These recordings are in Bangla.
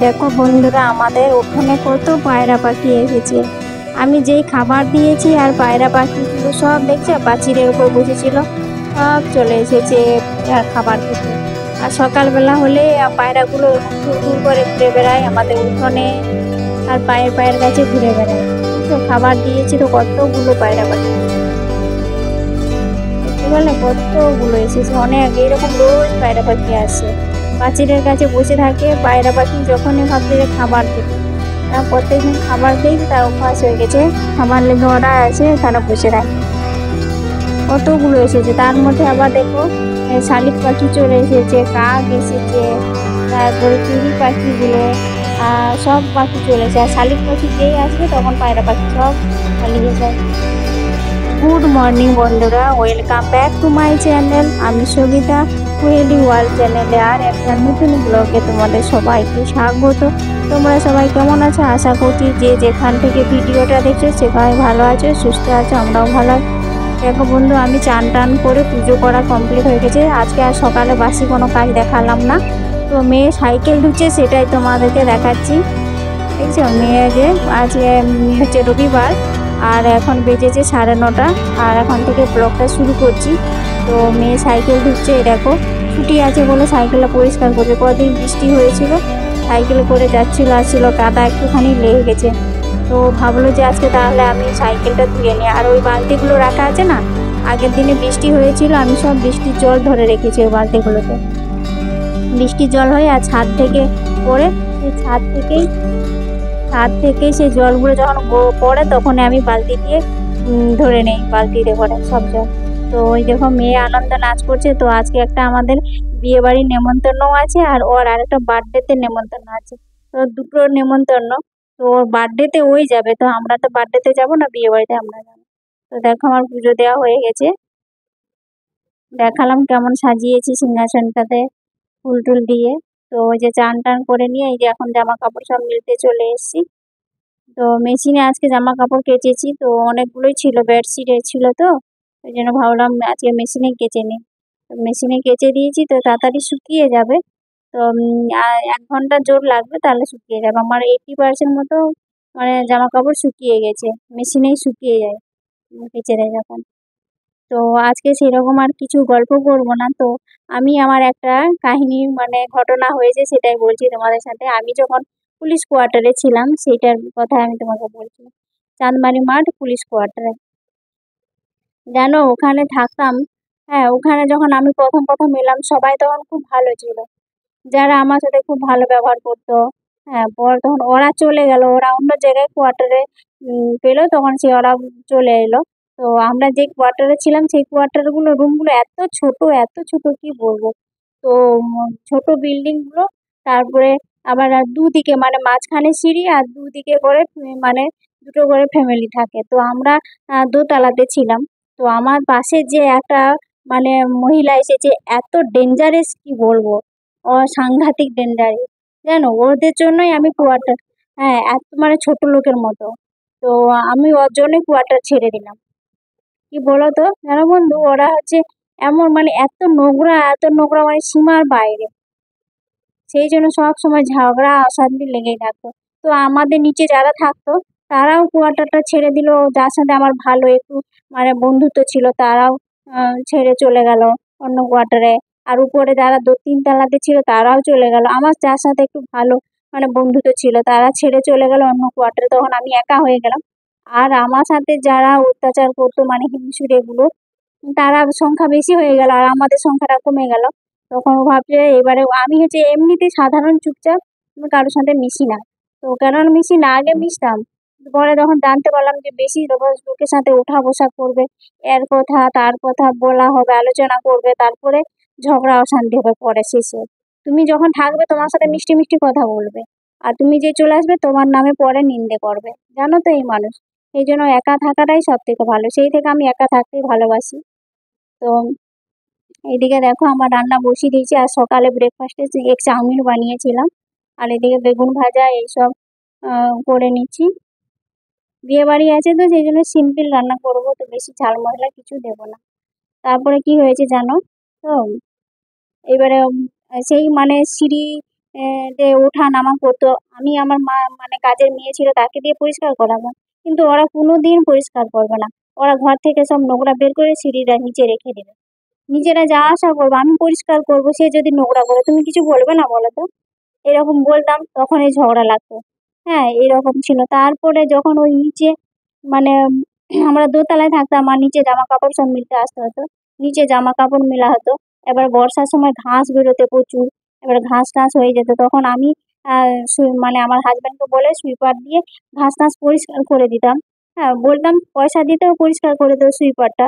দেখো বন্ধুরা, আমাদের উঠোনে কত পায়রা পাখি এসেছে। আমি যেই খাবার দিয়েছি আর পায়রা পাখিগুলো সব দেখছে প্রাচীরের উপর বসেছিল, সব চলে এসেছে খাবার খেতে। আর সকালবেলা হলে পায়রাগুলো ঘুর ঘুর করে ঘুরে বেড়ায় আমাদের উঠোনে, আর পায়ের পায়ের কাছে ঘুরে বেড়ায়। তো খাবার দিয়েছি তো কতগুলো পায়রা পাখি দেখতে পেলে, কতগুলো এসেছে অনেক। এইরকম রোজ পায়রা পাখি আসে, প্রাচীরের কাছে বসে থাকে। পায়রা পাখি যখনই ভাবছে যে খাবার দেবে, প্রত্যেকদিন খাবার দিই, তার অভ্যাস হয়ে গেছে। খাবার লেগে ওরা আছে, তারা বসে থাকে। কতগুলো এসেছে, তার মধ্যে আবার দেখো শালিক পাখি চলে এসেছে, কাক এসেছে, তারপরে চুড়ি পাখিগুলো, সব পাখি চলে এসেছে। আর শালিক পাখি যেই আসবে তখন পায়রা পাখি সব পালিয়ে যায়। গুড মর্নিং বন্ধুরা, welcome back to my channel. আমি সবিতা, কুহেলি ওয়ার্ল্ড চ্যানেলে আর একটা নতুন ব্লগে তোমাদের সবাইকে স্বাগত। তোমরা সবাই কেমন আছো? আশা করছি যে যেখান থেকে ভিডিওটা দেখছো সেখানে ভালো আছো, সুস্থ আছো, আমরাও ভালো আছি। দেখো বন্ধু, আমি চান টান করে পুজো করা কমপ্লিট হয়ে গেছে। আজকে আর সকালে বাসি কোনো কাজ দেখালাম না, তো মেয়ে সাইকেল ধুচ্ছে সেটাই তোমাদেরকে দেখাচ্ছি। দেখছো মেয়ে যে আজকে হচ্ছে রবিবার, আর এখন বেজেছে 9:30, আর এখন থেকে ব্লগটা শুরু করছি। তো মেয়ে সাইকেল ধুচ্ছে, দেখো ছুটি আছে বলে সাইকেলটা পরিষ্কার করছে। কদিন বৃষ্টি হয়েছিল, সাইকেলে করে যাচ্ছিল আসছিল, কাদা একটুখানি লেগে গেছে। তো ভাবলো যে আজকে তাহলে আমি সাইকেলটা ধুয়ে নিই। আর ওই বালতিগুলো রাখা আছে না, আগের দিনে বৃষ্টি হয়েছিল, আমি সব বৃষ্টির জল ধরে রেখেছি ওই বালতিগুলোতে। বৃষ্টির জল হয় আর ছাদ থেকে পড়ে, সেই ছাদ থেকেই সেই জলগুলো যখন পড়ে তখন আমি বালতি দিয়ে ধরে নেই, বালতিতে করে সব জল। তো ওই দেখো মেয়ে আনন্দ নাচ করছে। তো আজকে একটা আমাদের বিয়ে বাড়ির নেমন্তন্ন আছে, আর ওর আরেকটা বার্থডেতে নেমন্তন্ন আছে। তো দুটো নেমন্তন্ন। তো ওর বার্থডেতে ওই যাবে, তো আমরা তো বার্থডেতে যাবো না, বিয়ে বাড়িতে আমরা যাবো। তো দেখো আমার পুজো দেওয়া হয়ে গেছে, দেখালাম কেমন সাজিয়েছি সিংহাসনটাতে ফুল টুল দিয়ে। তো ওই যে চান টান করে নিয়ে এই যে এখন জামা কাপড় সব মিলতে চলে এসেছি। তো মেশিনে আজকে জামা কাপড় কেচেছি, তো অনেকগুলোই ছিল, বেডশিট ছিল, তো ওই জন্য ভাবলাম আজকে মেশিনে কেচে নিই। মেশিনে কেচে দিয়েছি, তো তাড়াতাড়ি শুকিয়ে যাবে। তো 1 ঘন্টা জোর লাগবে, তাহলে শুকিয়ে যাবে। আমার 80% মতো মানে জামা কাপড় শুকিয়ে গেছে, মেশিনেই শুকিয়ে যায় কেচে দেয় যখন। তো আজকে সেরকম আর কিছু গল্প করবো না। তো আমি আমার একটা কাহিনী মানে ঘটনা হয়েছে সেটাই বলছি তোমাদের সাথে। আমি যখন পুলিশ কোয়ার্টারে ছিলাম সেটার কথা আমি তোমাকে বলছি। চাঁদমারি মাঠ পুলিশ কোয়ার্টারে, জানো ওখানে থাকতাম। হ্যাঁ, ওখানে যখন আমি প্রথম প্রথম এলাম সবাই তখন খুব ভালো ছিল, যারা আমার সাথে খুব ভালো ব্যবহার করতো। হ্যাঁ, পর তখন ওরা চলে গেল, ওরা অন্য জায়গায় কোয়ার্টারে পেলো, তখন সে ওরা চলে এলো। তো আমরা যে কোয়ার্টারে ছিলাম সেই কোয়ার্টারগুলো রুমগুলো এত ছোট, এত ছোট কি বলবো। তো ছোট বিল্ডিং গুলো, তারপরে আবার আর দুদিকে মানে মাঝখানে সিঁড়ি আর দুদিকে করে মানে দুটো করে ফ্যামিলি থাকে। তো আমরা দোতলাতে ছিলাম। তো আমার পাশে যে একটা মানে মহিলা এসেছে, এত ডেঞ্জারাস কি বলবো, সাংঘাতিক ডেঞ্জারাস। জানো ওদের জন্যই আমি কোয়ার্টার, হ্যাঁ এত মানে ছোট লোকের মতো। তো আমি ওর জন্যই কোয়ার্টার ছেড়ে দিলাম। কি বলো তো জানো বন্ধু, ওরা হচ্ছে এমন মানে এত নোংরা মানে সীমার বাইরে। সেই জন্য সব সময় ঝগড়া অশান্তি লেগেই থাকতো। তো আমাদের নিচে যারা থাকতো তারাও কোয়ার্টারটা ছেড়ে দিল। যার সাথে আমার ভালো একটু মানে বন্ধুত্ব ছিল তারাও ছেড়ে চলে গেল অন্য কোয়ার্টারে। আর উপরে যারা 2-3 তলাতে ছিল তারাও চলে গেল। আমার যার সাথে একটু ভালো মানে বন্ধুত্ব ছিল তারা ছেড়ে চলে গেল অন্য কোয়ার্টারে, তখন আমি একা হয়ে গেলাম। আর আমার সাথে যারা অত্যাচার করতো মানে হিংসুটে গুলো, তারা সংখ্যা বেশি হয়ে গেল আর আমাদের সংখ্যাটা কমে গেল। তখন ও ভাবছে এবারে আমি হচ্ছে এমনিতে সাধারণ চুপচাপ, আমি কারোর সাথে মিশি না। তো কেন মিশি না, আগে মিশতাম। পরে যখন জানতে পারলাম যে বেশি লোকের সাথে ওঠা বসা করবে, এর কথা তার কথা বলা হবে, আলোচনা করবে, তারপরে ঝগড়া অশান্তি হবে পরে শেষে। তুমি যখন থাকবে তোমার সাথে মিষ্টি মিষ্টি কথা বলবে, আর তুমি যে চলে আসবে তোমার নামে পরে নিন্দে করবে। জানো তো এই মানুষ, এই জন্য একা থাকাটাই সব থেকে ভালো। সেই থেকে আমি একা থাকতেই ভালোবাসি। তো এইদিকে দেখো আমার রান্না বসিয়ে দিয়েছি, আর সকালে ব্রেকফাস্টে এগ চাউমিন বানিয়েছিলাম। আর এদিকে বেগুন ভাজা এইসব করে নিচ্ছি। বিয়ে বাড়ি আছে তো সেই জন্য সিম্পল রান্না করবো, তো বেশি ঝাল মশলা কিছু দেবো না। তারপরে কি হয়েছে জানো তো, এবারে সেই মানে সিঁড়ি যে ওঠা নামা করতো, আমি আমার মা মানে কাজের মেয়ে ছিল তাকে দিয়ে পরিষ্কার করাবো, কিন্তু ওরা কোনোদিন পরিষ্কার করবে না। ওরা ঘর থেকে সব নোংরা বের করে সিঁড়ির নিচে রেখে দেবে, নিজেরা যা আশা করবো আমি পরিষ্কার করবো, সে যদি নোংরা করে তুমি কিছু বলবে না বলো তো? এরকম বলতাম তখনই ঝগড়া লাগতো। হ্যাঁ, এরকম ছিল। তারপরে যখন ওই নিচে মানে আমরা দোতলায় থাকতাম আর নিচে জামা কাপড় সব মিলতে আসতে হতো, নিচে জামা কাপড় মেলা হতো। এবার বর্ষার সময় ঘাস বেরোতে প্রচুর, এবার ঘাস টাস হয়ে যেত, তখন আমি মানে আমার হাজবেন্ডকে বলে সুইপার দিয়ে ঘাস টাস পরিষ্কার করে দিতাম। হ্যাঁ, বলতাম পয়সা দিতেও পরিষ্কার করে দাও সুইপারটা,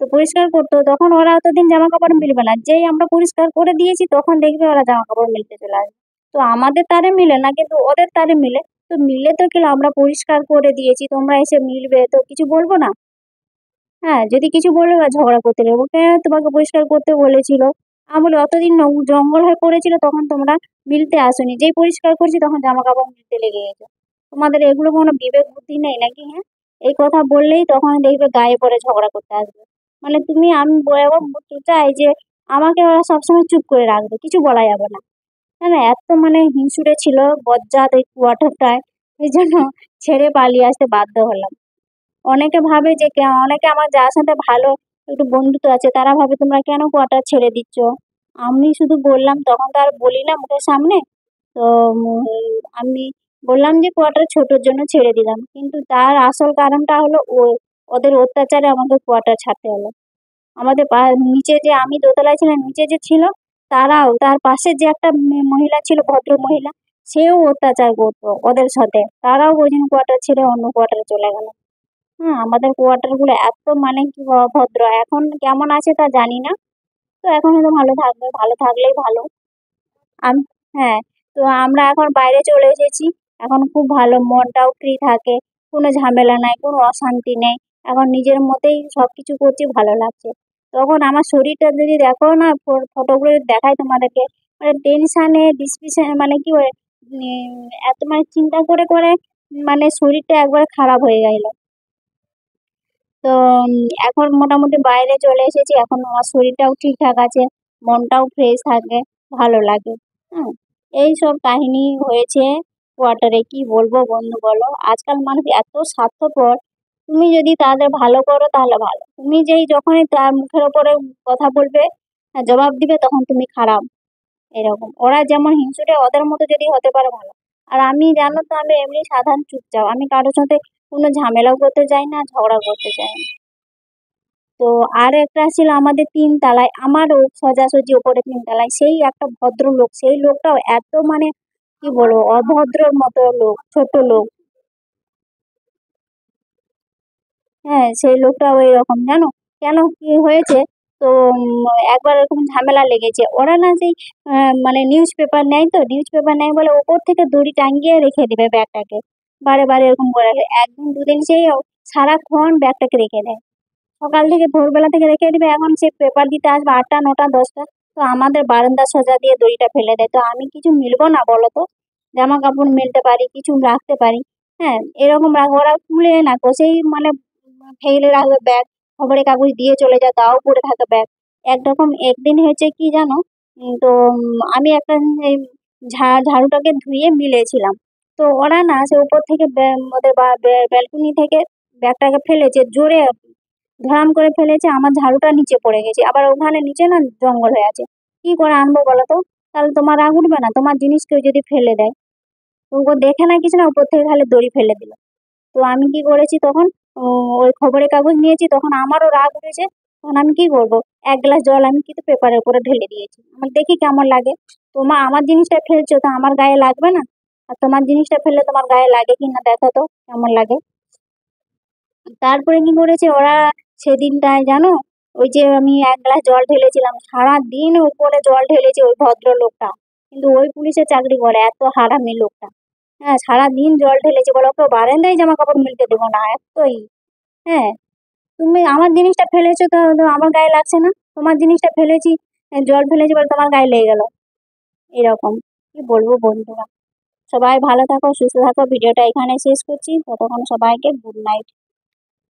তো পরিষ্কার করতো। তখন ওরা অতদিন জামা কাপড় মিলবে না, যেই আমরা পরিষ্কার করে দিয়েছি তখন দেখবে ওরা জামা কাপড় মিলতে চলে আসবে। তো আমাদের তারে মিলে না, কিন্তু ওদের তারে মিলে। তো মিললে তো কি, আমরা পরিষ্কার করে দিয়েছি, তোমরা এসে মিলবে তো কিছু বলবো না? হ্যাঁ, যদি কিছু বলে বা ঝগড়া করতে লাগবো, কেন তোমাকে পরিষ্কার করতে বলেছিল? আমি বলি অতদিন জঙ্গল হয়ে পড়েছিল তখন তোমরা মিলতে আসোনি, যেই পরিষ্কার করছি তখন জামা কাপড় মিলতে লেগে গেছে। তোমাদের এগুলো কোনো বিবেক বুদ্ধি নেই নাকি? হ্যাঁ, এই কথা বললেই তখন দেখবে গায়ে পড়ে ঝগড়া করতে আসবে। মানে তুমি আমি এবার বলতে চাই যে আমাকে ওরা সবসময় চুপ করে রাখবে, কিছু বলা যাবে না। না, না, এত মানে হিংসুটে ছিল বজ্জাত এই কোয়ার্টারটায়, এই জন্য ছেড়ে পালিয়ে আসতে বাধ্য হলাম। অনেকে ভাবে যে অনেকে আমার যার সাথে ভালো একটু বন্ধুত্ব আছে তারা ভাবে তোমরা কেন কোয়ার্টার ছেড়ে দিচ্ছ। আমি শুধু বললাম, তখন তো আর বলি না মুখের সামনে। তো আমি বললাম যে কোয়ার্টার ছোটোর জন্য ছেড়ে দিলাম, কিন্তু তার আসল কারণটা হলো ওদের অত্যাচারে আমাকে কোয়ার্টার ছাড়তে হলো। আমাদের নিচে যে আমি দোতলায় ছিলাম, নিচে যে ছিল তারাও, তার পাশে যে একটা মহিলা ছিল ভদ্র মহিলা, সেও অত্যাচার করতো ওদের সাথে, তারাও ওই জন্য কোয়ার্টার ছেড়ে অন্য কোয়ার্টারে চলে গেল। হ্যাঁ, আমাদের কোয়ার্টার গুলো এত মানে কি অভদ্র, এখন কেমন আছে তা জানি না। তো এখন হয়তো ভালো থাকবে, ভালো থাকলেই ভালো। আম হ্যাঁ, তো আমরা এখন বাইরে চলে এসেছি। এখন খুব ভালো, মনটাও ফ্রি থাকে। কোনো ঝামেলা নাই, কোনো অশান্তি নেই। এখন নিজের মতেই সবকিছু করছি, ভালো লাগছে। তখন আমার শরীরটা যদি দেখো না, ফটোগুলো যদি দেখাই তোমাদেরকে, মানে টেনশনে ডিসপিশন মানে কি বলে, এত মানে চিন্তা করে করে মানে শরীরটা একবারে খারাপ হয়ে গেল। তো এখন মোটামুটি বাইরে চলে এসেছি, এখন আমার শরীরটাও ঠিকঠাক আছে, মনটাও ফ্রেশ থাকে, ভালো লাগে। হুম, এই সব কাহিনী হয়েছে কোয়ার্টারে, কি বলবো বন্ধু বলো? আজকাল মানুষ এত স্বার্থপর, তুমি যদি তাদের ভালো করো তাহলে ভালো, তুমি যেই যখনই তার মুখের ওপরে কথা বলবে, জবাব দিবে, তখন তুমি খারাপ। এরকম ওরা যেমন হিংসুটে, ওদের মতো যদি হতে পারে ভালো। আর আমি জানো তো, আমি এমনি সাধারণ চুপচাপ, আমি কারোর সাথে কোনো ঝামেলাও করতে চাই না, ঝগড়া করতে চাই না। তো আর একটা ছিল আমাদের ৩ তলায়, আমারও সোজাসুজি ওপরে ৩ তলায়, সেই একটা ভদ্রলোক, সেই লোকটাও এত মানে কি বলবো, অভদ্রর মতো লোক, ছোট লোক। হ্যাঁ, সেই লোকটাও এরকম, জানো কেন কি হয়েছে? তো একবার এরকম ঝামেলা লেগেছে, ওরা না সেই মানে নিউজ পেপার নেয়, তো নিউজ পেপার নেয় বলে ওপর থেকে দড়ি টাঙ্গিয়ে রেখে দিবে ব্যাগটাকে, বারে বারে এরকম করে একদিন দুদিন সেই সারাক্ষণ ব্যাগটাকে রেখে দেয়। সকাল থেকে ভোরবেলা থেকে রেখে দিবে, এখন সে পেপার দিতে আসবে ৮টা ৯টা ১০টা, তো আমাদের বারান্দার সোজা দিয়ে দড়িটা ফেলে দেয়। তো আমি কিছু মিলবো না বলো তো? জামা কাপড় মেলতে পারি, কিছু রাখতে পারি। হ্যাঁ, এরকম ওরা খুলে না তো, সেই মানে ফেলে রাখবে ব্যাগ, খবরের কাগজ দিয়ে চলে যায়, তাও পড়ে থাকে ব্যাগ। একরকম একদিন হয়েছে কি জানো, তো আমি একটা এই ঝাড়ুটাকে ধুয়ে মিলেছিলাম। তো ওরা না সে উপর থেকে ওদের ব্যালকনি থেকে ব্যাগটাকে ফেলেছে জোরে, ধড়াম করে ফেলেছে, আমার ঝাড়ুটা নিচে পড়ে গেছে। আবার ওখানে নিচে না জঙ্গল হয়ে আছে, কি করে আনবো বলো তো? তাহলে তোমার রাগ উঠবে না? তোমার জিনিস কেউ যদি ফেলে দেয়, তো ও দেখে না কিছু না, উপর থেকে খালি দড়ি ফেলে দিল। তো আমি কি করেছি তখন, ওই খবরের কাগজ নিয়েছি, তখন আমারও রাগ উঠেছে। তখন আমি কি করবো, এক গ্লাস জল আমি কিন্তু পেপারের উপরে ঢেলে দিয়েছি, আমার দেখি কেমন লাগে। আমার জিনিসটা ফেলছো তো আমার গায়ে লাগবে না? আর তোমার জিনিসটা ফেললে তোমার গায়ে লাগে কিনা দেখো তো কেমন লাগে। তারপরে কি করেছে ওরা সেদিনটায় জানো, ওই যে আমি এক গ্লাস জল ঢেলেছিলাম, সারাদিন উপরে জল ঢেলেছে ওই ভদ্রলোকটা, কিন্তু ওই পুলিশের চাকরি করে, এত হারামি লোকটা। হ্যাঁ, সারাদিন জল ঢেলেছে, বলে ওকে বারান্দায় জামা কাপড় মেলতে দেবো না, এতই। হ্যাঁ, তুমি আমার জিনিসটা ফেলেছো তো তো আমার গায়ে লাগছে না, তোমার জিনিসটা ফেলেছি, জল ফেলেছি বলে তোমার গায়ে লেগে গেল। এরকম, কি বলবো বন্ধুরা। সবাই ভালো থাকো, সুস্থ থাকো, ভিডিওটা এখানে শেষ করছি, ততক্ষণ সবাইকে গুড নাইট।